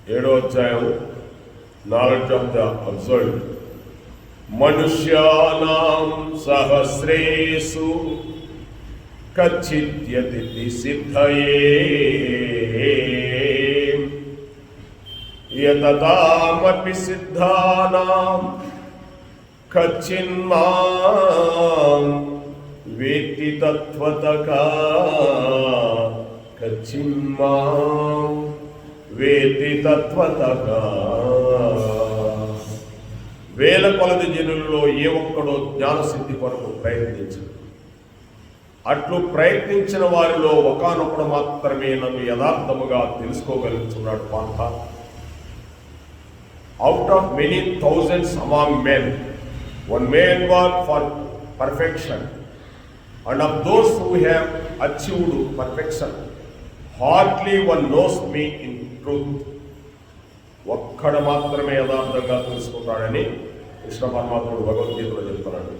7వ అధ్యాయం knowledge of the absolute. మనుష్యానాం సహస్రేషు కచ్చిద్యతి సిద్ధయే యతతామపి సిద్ధానాం కచ్చిన్మాం వేత్తి తత్వతకా కచ్చిన్మాం వేత్తి తత్వతకా. వేల కొలది జనులలో ఏ ఒక్కడో జ్ఞానసిద్ధి కొరకు ప్రయత్నించడు. అట్లు ప్రయత్నించిన వారిలో ఒకానొకడు మాత్రమే నన్ను యథార్థముగా తెలుసుకోగలుగుతున్నాడు. పాంథ, out of many thousands among men, one man work for perfection, and of those who have achieved perfection, hardly one knows me in truth. ఒక్కడు మాత్రమే యథార్థంగా తెలుసుకుంటాడని కృష్ణ పరమాత్ముడు భగవద్గీతలో చెప్తున్నాడు.